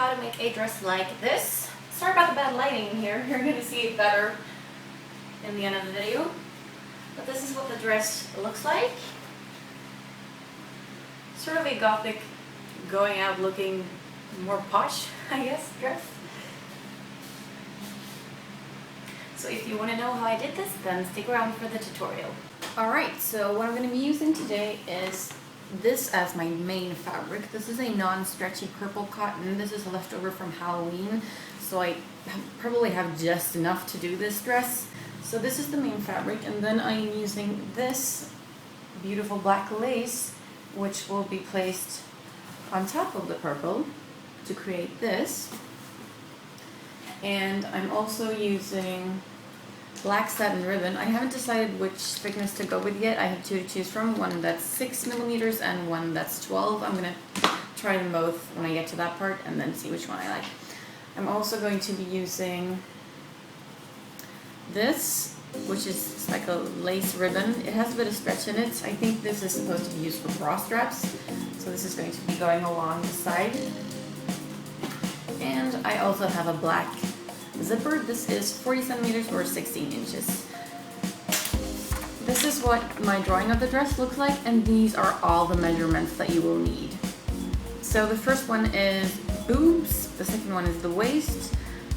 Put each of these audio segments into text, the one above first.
how to make a dress like this. Sorry about the bad lighting in here. You're going to see it better in the end of the video. But this is what the dress looks like. Sort of a Gothic, going out looking more posh, I guess, dress. So if you want to know how I did this, then stick around for the tutorial. Alright, so what I'm going to be using today is this as my main fabric. This is a non-stretchy purple cotton. This is a leftover from Halloween, so I probably have just enough to do this dress. So this is the main fabric, and then I am using this beautiful black lace, which will be placed on top of the purple to create this. And I'm also using black satin ribbon. I haven't decided which thickness to go with yet. I have two to choose from, one that's 6mm and one that's 12. I'm gonna try them both when I get to that part and then see which one I like. I'm also going to be using this, which is like a lace ribbon. It has a bit of stretch in it. I think this is supposed to be used for bra straps. So this is going to be going along the side. And I also have a black zipper. This is 40 centimeters or 16 inches. This is what my drawing of the dress looks like, and these are all the measurements that you will need. So the first one is boobs, the second one is the waist,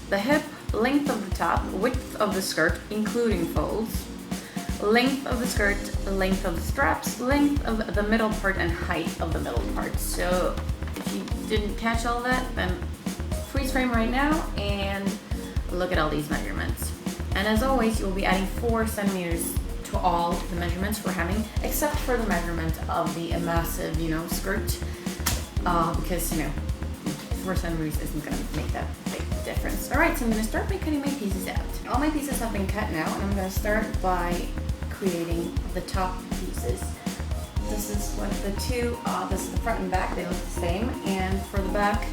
the hip, length of the top, width of the skirt, including folds, length of the skirt, length of the straps, length of the middle part, and height of the middle part. So if you didn't catch all that, then freeze frame right now and look at all these measurements. And as always, you'll be adding 4 centimeters to all the measurements for hemming, except for the measurement of the massive, skirt, because, 4 centimeters isn't going to make that big difference. Alright, so I'm going to start by cutting my pieces out. All my pieces have been cut now, and I'm going to start by creating the top pieces. This is what the two, this is the front and back, they look the same, and for the back,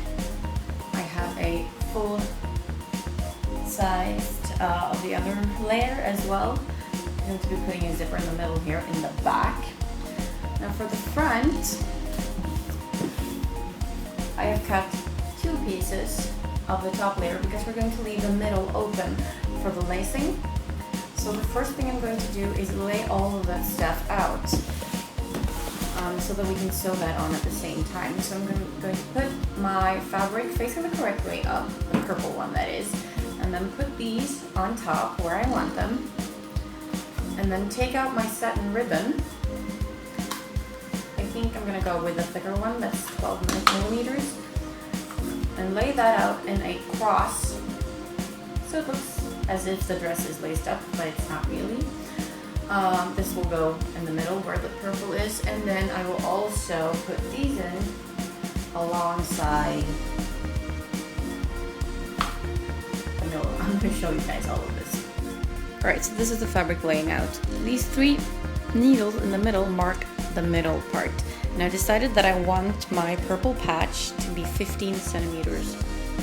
I have a full sized of the other layer as well. I'm going to be putting a zipper in the middle here in the back. Now for the front, I have cut 2 pieces of the top layer because we're going to leave the middle open for the lacing. So the first thing I'm going to do is lay all of that stuff out so that we can sew that on at the same time. So I'm going to put my fabric facing the correct way up, the purple one that is, and then put these on top where I want them, and then take out my satin ribbon. I think I'm going to go with the thicker one, that's 12mm, and lay that out in a cross so it looks as if the dress is laced up, but it's not really. This will go in the middle where the purple is, and then I will also put these in alongside. I'm going to show you guys all of this. Alright, so this is the fabric laying out. These 3 needles in the middle mark the middle part. And I decided that I want my purple patch to be 15 centimeters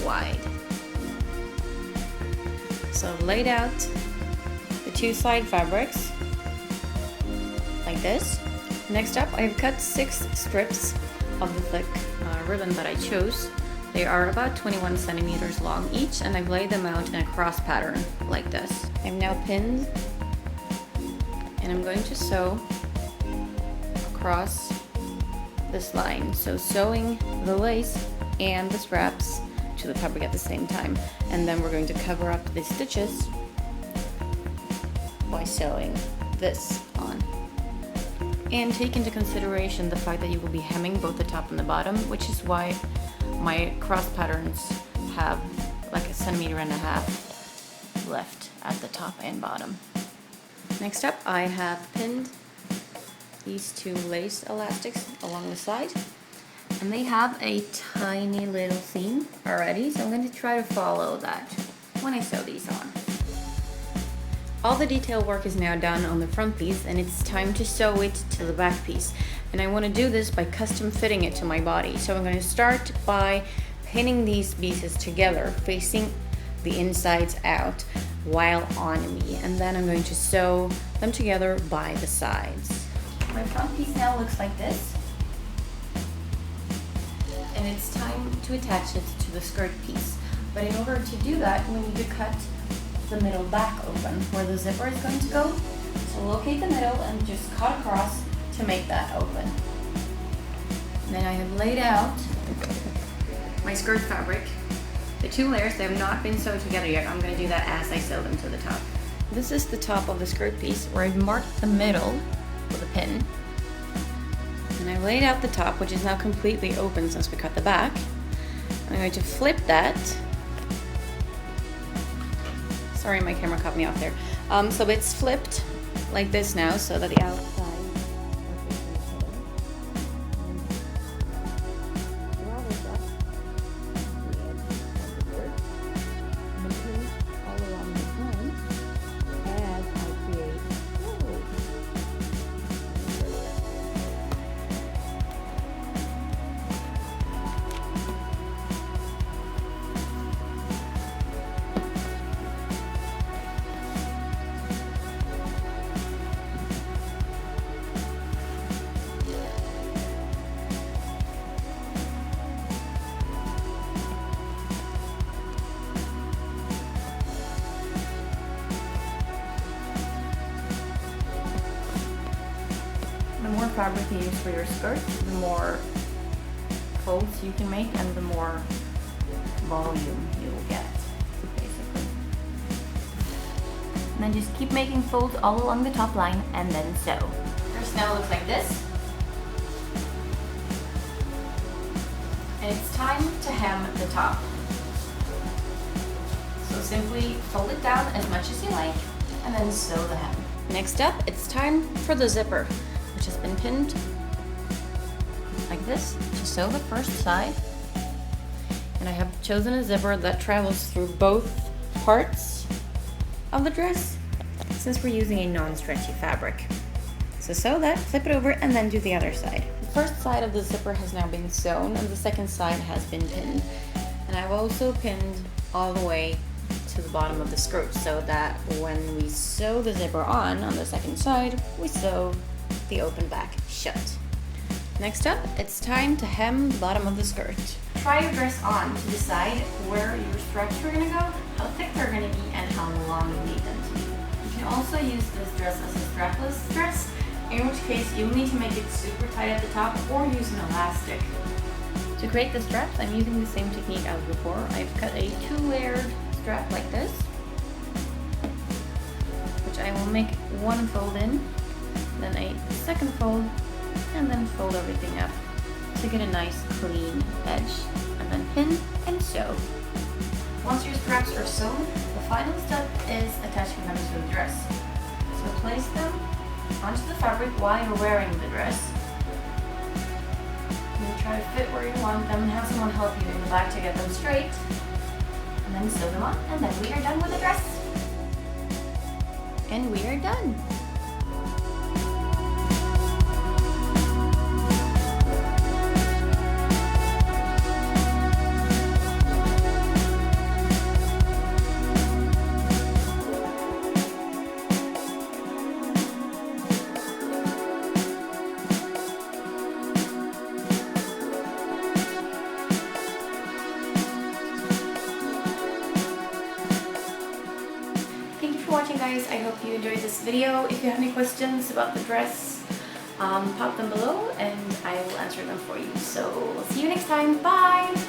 wide. So I've laid out the 2 side fabrics like this. Next up, I've cut 6 strips of the thick ribbon that I chose. They are about 21 centimeters long each, and I've laid them out in a cross pattern like this. I've now pinned, and I'm going to sew across this line. So sewing the lace and the straps to the fabric at the same time. And then we're going to cover up the stitches by sewing this on. And take into consideration the fact that you will be hemming both the top and the bottom, which is why my cross patterns have like 1.5 centimeters left at the top and bottom. Next up, I have pinned these 2 lace elastics along the side, and they have a tiny little seam already, so I'm going to try to follow that when I sew these on. All the detail work is now done on the front piece, and it's time to sew it to the back piece. And I want to do this by custom fitting it to my body. So I'm going to start by pinning these pieces together, facing the insides out while on me. And then I'm going to sew them together by the sides. My front piece now looks like this. And it's time to attach it to the skirt piece. But in order to do that, we need to cut the middle back open where the zipper is going to go. So locate the middle and just cut across to make that open. And then I have laid out my skirt fabric. The 2 layers, they have not been sewed together yet. I'm going to do that as I sew them to the top. This is the top of the skirt piece where I've marked the middle with a pin. And I've laid out the top, which is now completely open since we cut the back. I'm going to flip that. Sorry, my camera cut me off there. So it's flipped like this now, so that the outside the more fabric you use for your skirt, the more folds you can make and the more volume you will get, basically. And then just keep making folds all along the top line and then sew. First now looks like this. And it's time to hem the top. So simply fold it down as much as you like and then sew the hem. Next up, it's time for the zipper, which has been pinned like this to sew the first side. And I have chosen a zipper that travels through both parts of the dress since we're using a non-stretchy fabric. So sew that, flip it over, and then do the other side. The first side of the zipper has now been sewn and the second side has been pinned. And I've also pinned all the way to the bottom of the skirt so that when we sew the zipper on the second side, we sew the open back shut. Next up, it's time to hem the bottom of the skirt. Try your dress on to decide where your straps are going to go, how thick they're going to be, and how long you need them to be. You can also use this dress as a strapless dress, in which case you'll need to make it super tight at the top or use an elastic. To create the straps, I'm using the same technique as before. I've cut a 2-layered strap like this, which I will make one fold in, then a second fold, and then fold everything up to get a nice clean edge, and then pin and sew. Once your straps are sewn, the final step is attaching them to the dress. So place them onto the fabric while you're wearing the dress. And you try to fit where you want them and have someone help you in the back to get them straight. And then sew them on, and then we are done with the dress. And we are done. Watching, guys. I hope you enjoyed this video. If you have any questions about the dress, pop them below and I will answer them for you. So see you next time. Bye!